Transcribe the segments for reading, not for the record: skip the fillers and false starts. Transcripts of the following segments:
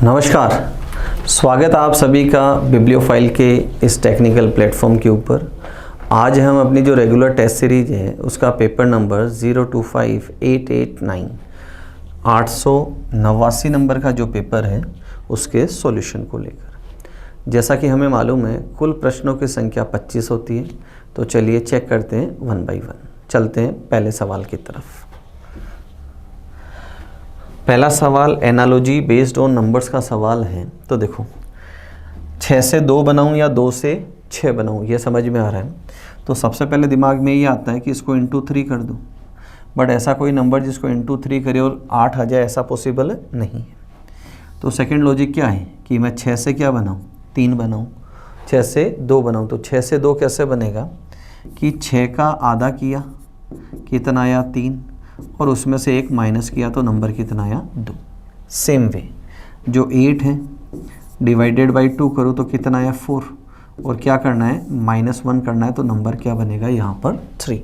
नमस्कार, स्वागत है आप सभी का बिब्लियोफाइल के इस टेक्निकल प्लेटफॉर्म के ऊपर। आज हम अपनी जो रेगुलर टेस्ट सीरीज है उसका पेपर नंबर 025889 889 नंबर का जो पेपर है उसके सॉल्यूशन को लेकर। जैसा कि हमें मालूम है कुल प्रश्नों की संख्या 25 होती है, तो चलिए चेक करते हैं वन बाय वन। चलते हैं पहले सवाल की तरफ। पहला सवाल एनालॉजी बेस्ड ऑन नंबर्स का सवाल है। तो देखो 6 से 2 बनाऊं या 2 से 6 बनाऊं, ये समझ में आ रहा है। तो सबसे पहले दिमाग में ये आता है कि इसको इंटू 3 कर दूं, बट ऐसा कोई नंबर जिसको इंटू 3 करे और 8 आ जाए ऐसा पॉसिबल नहीं है। तो सेकंड लॉजिक क्या है कि मैं 6 से क्या बनाऊं, 3 बनाऊं, 6 से 2 बनाऊं। तो 6 से 2 कैसे बनेगा कि 6 का आधा किया, कितना आया 3, और उसमें से 1 माइनस किया तो नंबर कितना आया 2। सेम वे जो 8 है डिवाइडेड बाई 2 करो तो कितना आया 4, और क्या करना है -1 करना है तो नंबर क्या बनेगा यहाँ पर 3।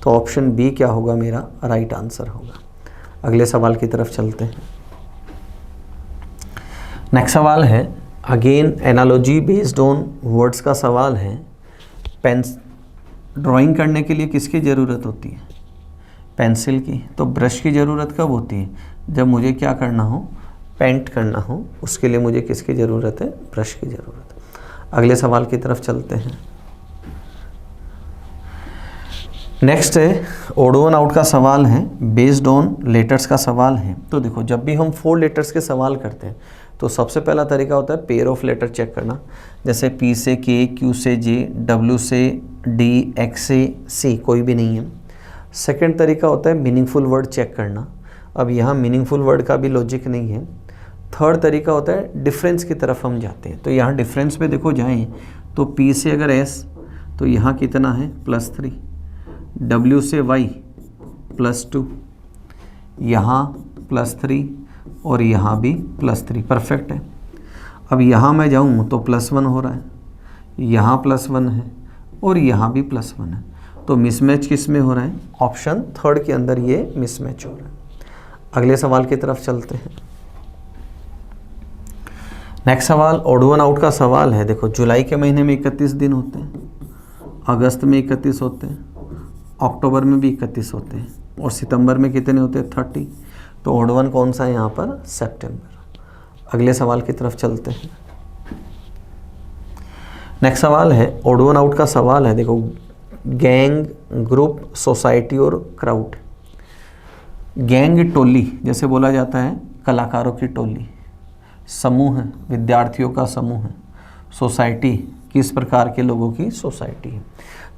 तो ऑप्शन बी क्या होगा मेरा राइट आंसर होगा। अगले सवाल की तरफ चलते हैं। नेक्स्ट सवाल है again analogy based on words का सवाल है। ड्राइंग करने के लिए किसकी ज़रूरत होती है? पेंसिल की। तो ब्रश की ज़रूरत कब होती है? जब मुझे क्या करना हो, पेंट करना हो, उसके लिए मुझे किसकी ज़रूरत है? ब्रश की ज़रूरत है। अगले सवाल की तरफ चलते हैं। नेक्स्ट है ओड वन आउट का सवाल है, बेस्ड ऑन लेटर्स का सवाल है। तो देखो जब भी हम 4 लेटर्स के सवाल करते हैं तो सबसे पहला तरीका होता है पेयर ऑफ लेटर चेक करना, जैसे P से K, Q से J, W से D, X से C, कोई भी नहीं है। सेकेंड तरीका होता है मीनिंगफुल वर्ड चेक करना। अब यहाँ मीनिंगफुल वर्ड का भी लॉजिक नहीं है। थर्ड तरीका होता है डिफरेंस की तरफ हम जाते हैं। तो यहाँ डिफरेंस पे देखो जाएं तो P से अगर S तो यहाँ कितना है +3, W से Y +2, यहाँ +3 और यहाँ भी +3, परफेक्ट है। अब यहाँ मैं जाऊँ तो +1 हो रहा है, यहाँ +1 है और यहाँ भी +1 है। तो मिसमैच किस में हो रहा है? ऑप्शन थर्ड के अंदर ये मिसमैच हो रहा है। अगले सवाल की तरफ चलते हैं। नेक्स्ट सवाल ओड वन आउट का सवाल है। देखो जुलाई के महीने में 31 दिन होते हैं, अगस्त में 31 होते हैं, अक्टूबर में भी 31 होते हैं, और सितंबर में कितने होते हैं 30। तो ओड वन कौन सा है यहाँ पर? सितंबर। अगले सवाल की तरफ चलते हैं। नेक्स्ट सवाल है ओड वन आउट का सवाल है। देखो गैंग, ग्रुप, सोसाइटी और क्राउड। गैंग टोली जैसे बोला जाता है, कलाकारों की टोली। समूह है, विद्यार्थियों का समूह है। सोसाइटी किस प्रकार के लोगों की सोसाइटी है।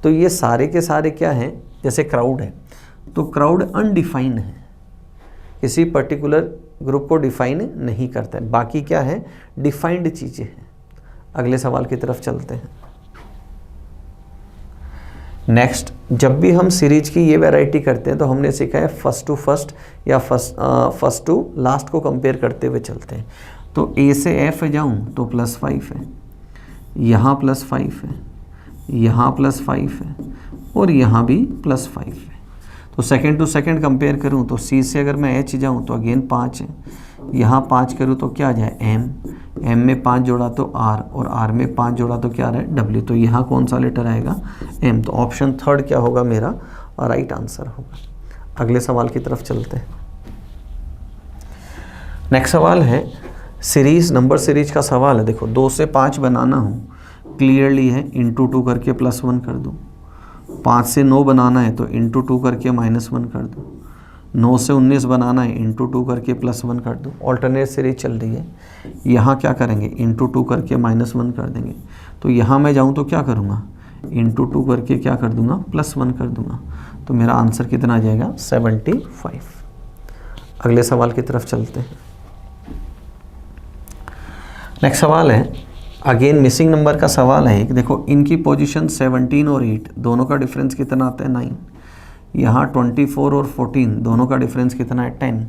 तो ये सारे के सारे क्या हैं? जैसे क्राउड है तो क्राउड अनडिफाइंड है, किसी पर्टिकुलर ग्रुप को डिफाइन नहीं करता है। बाकी क्या है? डिफाइंड चीज़ें हैं। अगले सवाल की तरफ चलते हैं। नेक्स्ट जब भी हम सीरीज की ये वैरायटी करते हैं तो हमने सीखा है फर्स्ट टू फर्स्ट या फर्स्ट टू लास्ट को कंपेयर करते हुए चलते हैं। तो A से F जाऊं तो +5 है, यहाँ +5 है, यहाँ +5 है और यहाँ भी +5 है। तो सेकंड टू सेकंड कंपेयर करूं तो C से अगर मैं H जाऊं तो अगेन 5 है, यहाँ 5 करूँ तो क्या आ जाए M, M में 5 जोड़ा तो R, और R में 5 जोड़ा तो क्या आ रहा है W। तो यहाँ कौन सा लेटर आएगा? M। तो ऑप्शन थर्ड क्या होगा मेरा राइट आंसर होगा। अगले सवाल की तरफ चलते हैं। नेक्स्ट सवाल है सीरीज, नंबर सीरीज का सवाल है। देखो 2 से 5 बनाना हो, क्लियरली है इंटू 2 करके +1 कर दूँ। 5 से 9 बनाना है तो इंटू 2 करके -1 कर दूँ। 9 से 19 बनाना है इंटू 2 करके +1 कर दूँ। ऑल्टरनेट सीरीज चल रही है, यहाँ क्या करेंगे इंटू 2 करके -1 कर देंगे। तो यहाँ मैं जाऊँ तो क्या करूँगा इंटू 2 करके क्या कर दूँगा +1 कर दूँगा। तो मेरा आंसर कितना आ जाएगा 75। अगले सवाल की तरफ चलते हैं। नेक्स्ट सवाल है अगेन मिसिंग नंबर का सवाल है। देखो इनकी पोजीशन 17 और 8 दोनों का डिफरेंस कितना आता है 9। यहाँ 24 और 14 दोनों का डिफरेंस कितना है 10।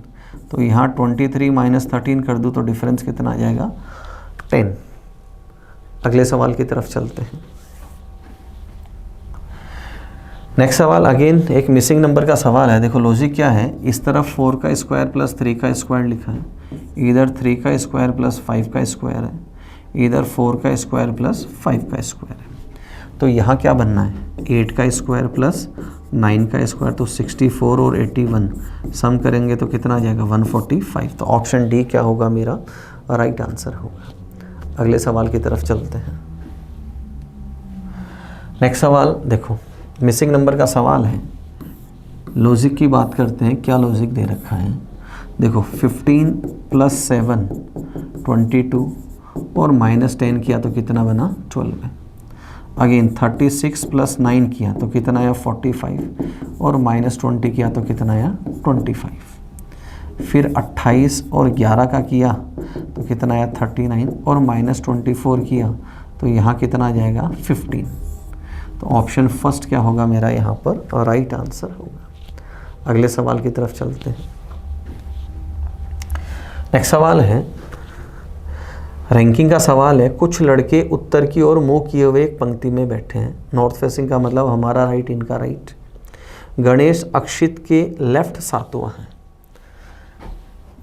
तो यहाँ 23 - 13 कर दूँ तो डिफरेंस कितना आ जाएगा 10। अगले सवाल की तरफ चलते हैं। नेक्स्ट सवाल अगेन एक मिसिंग नंबर का सवाल है। देखो लॉजिक क्या है, इस तरफ 4 का स्क्वायर + 3 का स्क्वायर लिखा है, इधर 3 का स्क्वायर प्लस 5 का स्क्वायर है, इधर 4 का स्क्वायर प्लस 5 का स्क्वायर है। तो यहाँ क्या बनना है, 8 का स्क्वायर प्लस 9 का स्क्वायर, तो 64 और 81 सम करेंगे तो कितना आ जाएगा 145। तो ऑप्शन डी क्या होगा मेरा राइट आंसर होगा। अगले सवाल की तरफ चलते हैं। नेक्स्ट सवाल देखो, मिसिंग नंबर का सवाल है। लॉजिक की बात करते हैं, क्या लॉजिक दे रखा है। देखो 15 प्लस 7 22 और -10 किया तो कितना बना 12 है। अगेन 36 प्लस 9 किया तो कितना आया 45 और -20 किया तो कितना आया 25। फिर 28 और 11 का किया तो कितना आया 39 और -24 किया तो यहाँ कितना आ जाएगा 15। तो ऑप्शन फर्स्ट क्या होगा मेरा यहाँ पर राइट आंसर होगा। अगले सवाल की तरफ चलते हैं। नेक्स्ट सवाल है, रैंकिंग का सवाल है। कुछ लड़के उत्तर की ओर मुंह किए हुए एक पंक्ति में बैठे हैं। नॉर्थ फेसिंग का मतलब हमारा राइट, इनका राइट। गणेश अक्षित के लेफ्ट सातवां है।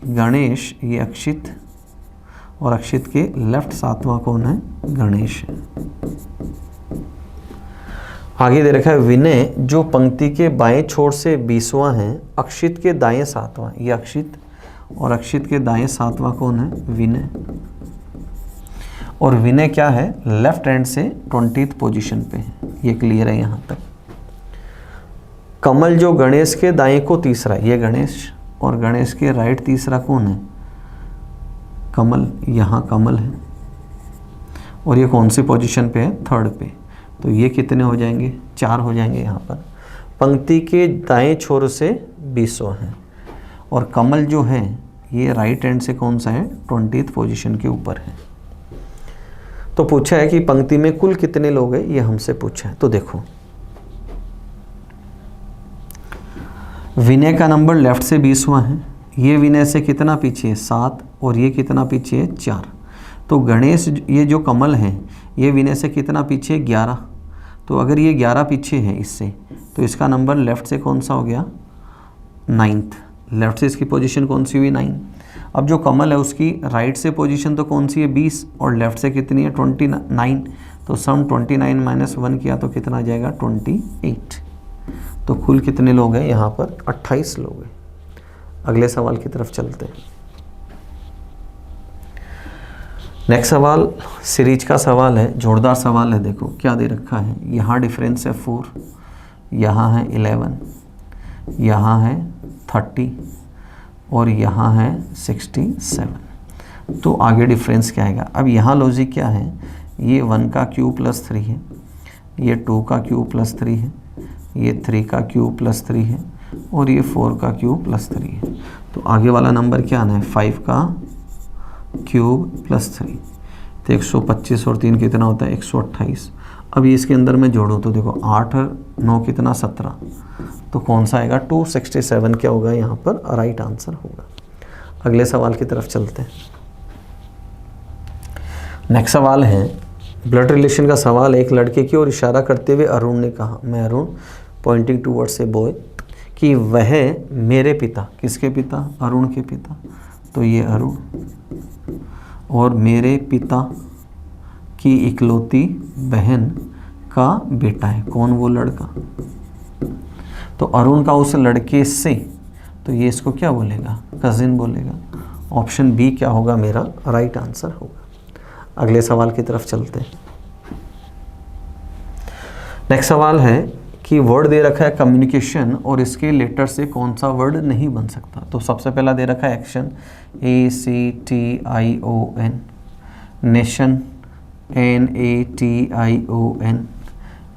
गणेश ये अक्षित और अक्षित के लेफ्ट सातवां कौन है, गणेश है। आगे दे रखा है विनय जो पंक्ति के बाएं छोर से 20वां है, अक्षित के दाएं सातवां। ये अक्षित और अक्षित के दाएं सातवां कौन है, विनय। और विनय क्या है, लेफ्ट हैंड से 20th पोजीशन पे है। ये क्लियर है यहाँ तक। कमल जो गणेश के दाएं को तीसरा, ये गणेश, और गणेश के राइट तीसरा कौन है, कमल। यहाँ कमल है और ये कौन सी पोजीशन पे है, थर्ड पे। तो ये कितने हो जाएंगे, 4 हो जाएंगे यहाँ पर। पंक्ति के दाएं छोर से 20वां है और कमल जो है ये राइट हैंड से कौन सा है, 20th पोजीशन के ऊपर है। तो पूछा है कि पंक्ति में कुल कितने लोग हैं, ये हमसे पूछा है। तो देखो विनय का नंबर लेफ्ट से 20वां है, ये विनय से कितना पीछे है 7 और ये कितना पीछे है 4। तो गणेश ये जो कमल है ये विनय से कितना पीछे 11। तो अगर ये 11 पीछे है इससे तो इसका नंबर लेफ्ट से कौन सा हो गया 9th। लेफ्ट से इसकी पोजीशन कौन सी हुई 9। अब जो कमल है उसकी राइट से पोजीशन तो कौन सी है 20 और लेफ्ट से कितनी है 29। तो सम 29 - 1 किया तो कितना आ जाएगा 28। तो कुल कितने लोग हैं यहाँ पर 28 लोग हैं। अगले सवाल की तरफ चलते हैं। नेक्स्ट सवाल सीरीज का सवाल है, जोरदार सवाल है। देखो क्या दे रखा है, यहाँ डिफरेंस है 4, यहाँ है 11, यहाँ है 30 और यहाँ है 67। तो आगे डिफरेंस क्या आएगा। अब यहाँ लॉजिक क्या है, ये 1 का क्यूब प्लस 3 है, ये 2 का क्यूब प्लस 3 है, ये 3 का क्यूब प्लस 3 है और ये 4 का क्यूब प्लस 3 है। तो आगे वाला नंबर क्या आना है 5 का क्यूब प्लस 3। तो 125 और 3 कितना होता है 128। अब ये इसके अंदर मैं जोड़ूँ तो देखो 8 और 9 कितना 17। तो कौन सा आएगा 267 क्या होगा यहाँ पर राइट आंसर होगा। अगले सवाल की तरफ चलते हैं। नेक्स्ट सवाल है ब्लड रिलेशन का सवाल है। एक लड़के की ओर इशारा करते हुए अरुण ने कहा, मैं Arun pointing towards a boy, कि वह मेरे पिता, किसके पिता अरुण के पिता, तो ये अरुण, और मेरे पिता की इकलौती बहन का बेटा है। कौन, वो लड़का। तो अरुण का उस लड़के से, तो ये इसको क्या बोलेगा कजिन बोलेगा। ऑप्शन बी क्या होगा मेरा राइट आंसर होगा। अगले सवाल की तरफ चलते हैं। नेक्स्ट सवाल है कि वर्ड दे रखा है कम्युनिकेशन और इसके लेटर से कौन सा वर्ड नहीं बन सकता। तो सबसे पहला दे रखा है action, ACTION, nation, NATION,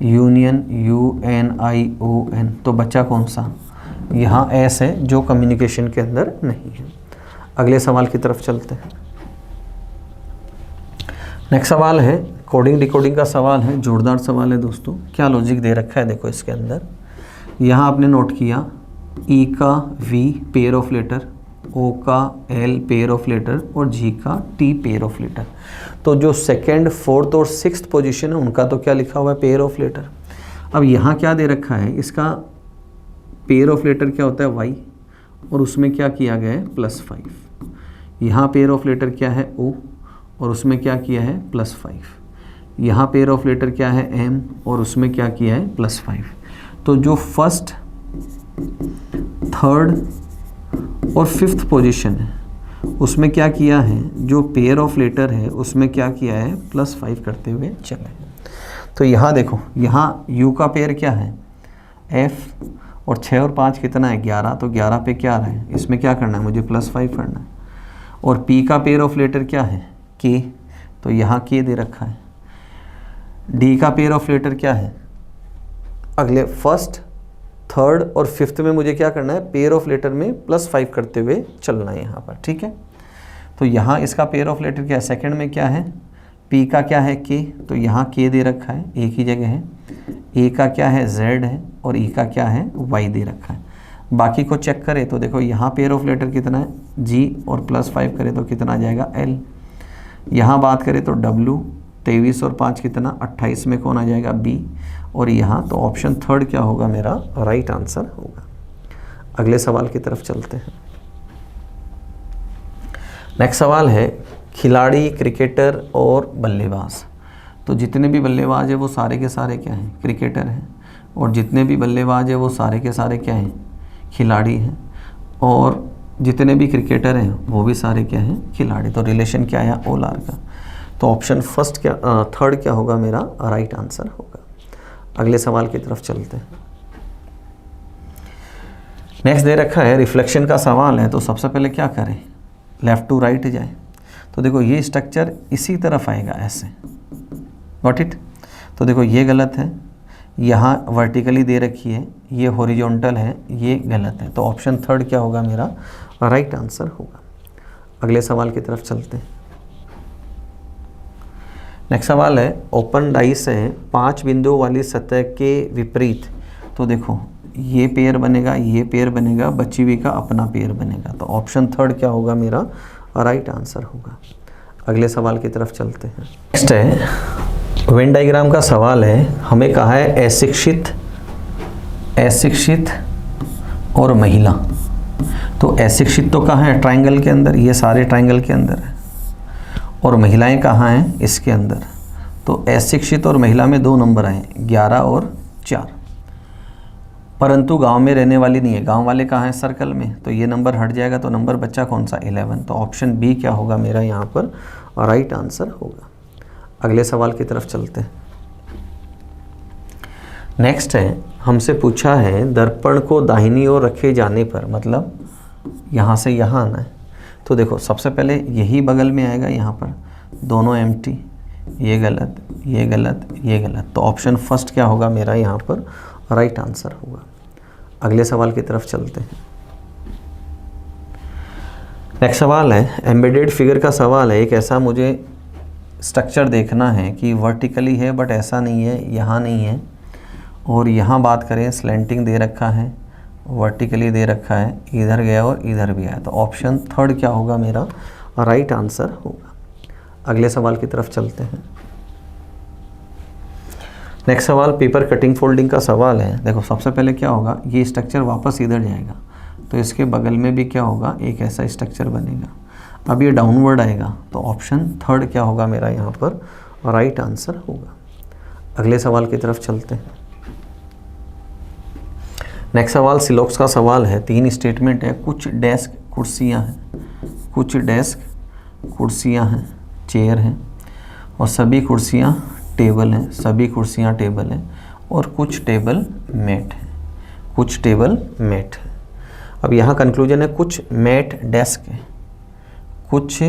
union, UNION। तो बच्चा कौन सा, यहाँ एस है जो कम्युनिकेशन के अंदर नहीं है। अगले सवाल की तरफ चलते हैं। नेक्स्ट सवाल है कोडिंग डिकोडिंग का सवाल है, जोरदार सवाल है दोस्तों। क्या लॉजिक दे रखा है देखो इसके अंदर। यहाँ आपने नोट किया ई का V pair of letter, O का L पेयर ऑफ लेटर और G का T पेयर ऑफ लेटर। तो जो सेकंड, फोर्थ और सिक्स्थ पोजीशन है उनका तो क्या लिखा हुआ है पेयर ऑफ लेटर। अब यहाँ क्या दे रखा है, इसका पेयर ऑफ लेटर क्या होता है Y, और उसमें क्या किया गया है +5। यहाँ पेयर ऑफ लेटर क्या है O, और उसमें क्या किया है +5। यहाँ पेयर ऑफ लेटर क्या है M, और उसमें क्या किया है +5। तो जो फर्स्ट, थर्ड और फिफ्थ पोजीशन है उसमें क्या किया है, जो पेयर ऑफ लेटर है उसमें क्या किया है +5 करते हुए चले। तो यहाँ देखो, यहाँ U का पेयर क्या है F, और 6 और 5 कितना है 11, तो 11 पे क्या आ रहा है, इसमें क्या करना है मुझे +5 करना है। और P का पेयर ऑफ लेटर क्या है K, तो यहाँ K दे रखा है। D का पेयर ऑफ लेटर क्या है, अगले फर्स्ट, थर्ड और फिफ्थ में मुझे क्या करना है, पेयर ऑफ लेटर में +5 करते हुए चलना है यहाँ पर, ठीक है। तो यहाँ इसका पेयर ऑफ लेटर क्या है, सेकंड में क्या है, P का क्या है K, तो यहाँ K दे रखा है, एक ही जगह है। A का क्या है Z है, और E का क्या है Y दे रखा है। बाकी को चेक करें तो देखो यहाँ पेयर ऑफ लेटर कितना है G, और +5 करें तो कितना आ जाएगा L। यहाँ बात करें तो W, 23 और 5 कितना 28 में कौन आ जाएगा B, और यहाँ तो ऑप्शन थर्ड क्या होगा मेरा राइट आंसर होगा। अगले सवाल की तरफ चलते हैं। नेक्स्ट सवाल है खिलाड़ी, क्रिकेटर और बल्लेबाज। तो जितने भी बल्लेबाज है वो सारे के सारे क्या हैं, क्रिकेटर हैं, और जितने भी बल्लेबाज है वो सारे के सारे क्या हैं, खिलाड़ी हैं, और जितने भी क्रिकेटर हैं वो भी सारे क्या हैं, खिलाड़ी। तो रिलेशन क्या आया, ऑल आर का। तो ऑप्शन फर्स्ट क्या, थर्ड क्या होगा मेरा राइट आंसर होगा। अगले सवाल की तरफ चलते हैं। नेक्स्ट दे रखा है रिफ्लेक्शन का सवाल है। तो सबसे पहले क्या करें, लेफ़्ट टू राइट जाए। तो देखो ये स्ट्रक्चर इसी तरफ आएगा ऐसे, गॉट इट। तो देखो ये गलत है, यहाँ वर्टिकली दे रखी है, ये हॉरिजॉन्टल है, ये गलत है। तो ऑप्शन थर्ड क्या होगा मेरा राइट आंसर होगा। अगले सवाल की तरफ चलते हैं। नेक्स्ट सवाल है ओपन डाइस है 5 बिंदुओं वाली सतह के विपरीत। तो देखो ये पेयर बनेगा, ये पेयर बनेगा, बची हुई का अपना पेयर बनेगा। तो ऑप्शन थर्ड क्या होगा मेरा राइट आंसर होगा। अगले सवाल की तरफ चलते हैं। नेक्स्ट है वेन डायग्राम का सवाल है। हमें कहा है अशिक्षित और महिला। तो अशिक्षित तो कहाँ है, ट्रायंगल के अंदर, ये सारे ट्रायंगल के अंदर है, और महिलाएं कहाँ हैं, इसके अंदर। तो अशिक्षित और महिला में 2 नंबर आए, 11 और 4, परंतु गांव में रहने वाली नहीं है। गांव वाले कहाँ हैं, सर्कल में। तो ये नंबर हट जाएगा, तो नंबर बच्चा कौन सा 11। तो ऑप्शन बी क्या होगा मेरा यहाँ पर राइट आंसर होगा। अगले सवाल की तरफ चलते हैं। नेक्स्ट है हमसे पूछा है दर्पण को दाहिनी ओर रखे जाने पर, मतलब यहाँ से यहाँ आना है। तो देखो सबसे पहले यही बगल में आएगा, यहाँ पर दोनों एम्प्टी, ये गलत, ये गलत, ये गलत। तो ऑप्शन फर्स्ट क्या होगा मेरा यहाँ पर राइट आंसर होगा। अगले सवाल की तरफ चलते हैं। नेक्स्ट सवाल है एम्बेडेड फिगर का सवाल है। एक ऐसा मुझे स्ट्रक्चर देखना है कि वर्टिकली है बट ऐसा नहीं है, यहाँ नहीं है, और यहाँ बात करें स्लैंटिंग दे रखा है, वर्टिकली दे रखा है, इधर गया और इधर भी आया। तो ऑप्शन थर्ड क्या होगा मेरा राइट आंसर होगा। अगले सवाल की तरफ चलते हैं। नेक्स्ट सवाल पेपर कटिंग फोल्डिंग का सवाल है। देखो सबसे पहले क्या होगा, ये स्ट्रक्चर वापस इधर जाएगा, तो इसके बगल में भी क्या होगा, एक ऐसा स्ट्रक्चर बनेगा। अब ये डाउनवर्ड आएगा, तो ऑप्शन थर्ड क्या होगा मेरा यहाँ पर राइट आंसर होगा। अगले सवाल की तरफ चलते हैं। नेक्स्ट सवाल सिलॉक्स का सवाल है। 3 स्टेटमेंट है, कुछ डेस्क कुर्सियाँ हैं, कुछ डेस्क कुर्सियाँ हैं, चेयर हैं, और सभी कुर्सियाँ टेबल हैं, सभी कुर्सियाँ टेबल हैं, और कुछ टेबल मैट हैं, कुछ टेबल मैट हैं। अब यहाँ कंक्लूजन है कुछ मैट डेस्क है, कुछ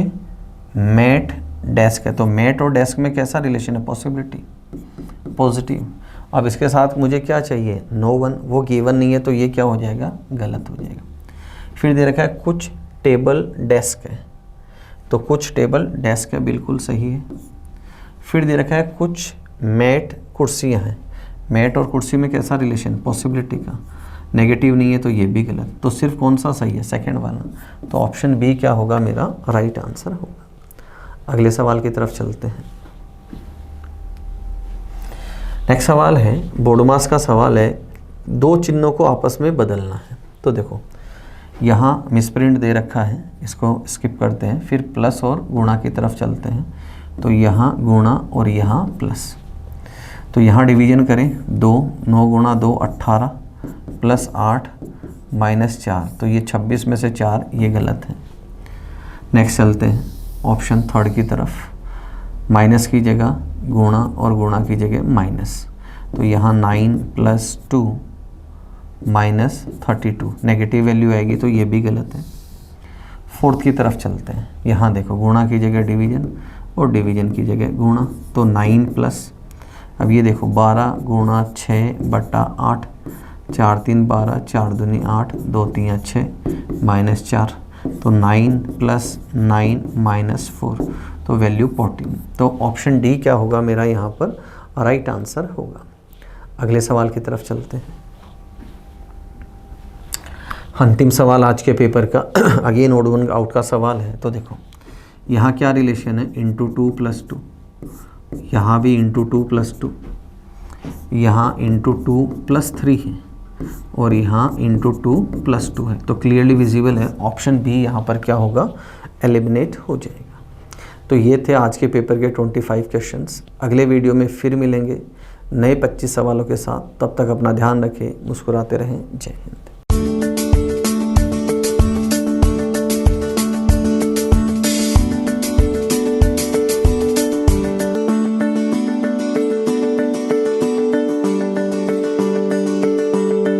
मैट डेस्क है। तो मैट और डेस्क में कैसा रिलेशन है, पॉसिबिलिटी, पॉजिटिव। अब इसके साथ मुझे क्या चाहिए, नो वन, वो गिवन नहीं है, तो ये क्या हो जाएगा, गलत हो जाएगा। फिर दे रखा है कुछ टेबल डेस्क है, तो कुछ टेबल डेस्क है, बिल्कुल सही है। फिर दे रखा है कुछ मैट कुर्सियां हैं, मैट और कुर्सी में कैसा रिलेशन, पॉसिबिलिटी का, नेगेटिव नहीं है, तो ये भी गलत। तो सिर्फ कौन सा सही है, सेकंड वाला। तो ऑप्शन बी क्या होगा मेरा राइट आंसर होगा। अगले सवाल की तरफ चलते हैं। नेक्स्ट सवाल है बोडोमास का सवाल है। 2 चिन्हों को आपस में बदलना है। तो देखो यहाँ मिसप्रिंट दे रखा है, इसको स्किप करते हैं, फिर प्लस और गुणा की तरफ चलते हैं। तो यहाँ गुणा और यहाँ प्लस, तो यहाँ डिवीजन करें 2, 9 गुणा 2 18 प्लस 8 माइनस 4, तो ये 26 में से 4 ये गलत है। नेक्स्ट चलते हैं ऑप्शन थर्ड की तरफ, माइनस की जगह गुणा और गुणा की जगह माइनस, तो यहाँ 9 प्लस 2 माइनस 32, नेगेटिव वैल्यू आएगी तो ये भी गलत है। फोर्थ की तरफ चलते हैं, यहाँ देखो गुणा की जगह डिवीजन और डिवीजन की जगह गुणा, तो 9 प्लस, अब ये देखो 12 गुणा 6 बटा 8, 4 3 12, 4 दूनी 8, 2 3 6 माइनस 4, तो 9 प्लस 9 माइनस 4, तो वैल्यू 14। तो ऑप्शन डी क्या होगा मेरा यहाँ पर राइट आंसर होगा। अगले सवाल की तरफ चलते हैं। अंतिम सवाल आज के पेपर का अगेन ओड वन आउट का सवाल है। तो देखो यहाँ क्या रिलेशन है, इंटू 2 प्लस 2, यहाँ भी इंटू 2 प्लस 2, यहाँ इंटू 2 प्लस 3 है और यहाँ इंटू 2 प्लस 2 है, तो क्लियरली विजिबल है ऑप्शन बी यहाँ पर क्या होगा, एलिमिनेट हो जाएगा। तो ये थे आज के पेपर के 25 क्वेश्चंस। अगले वीडियो में फिर मिलेंगे नए 25 सवालों के साथ। तब तक अपना ध्यान रखें, मुस्कुराते रहें। जय हिंद।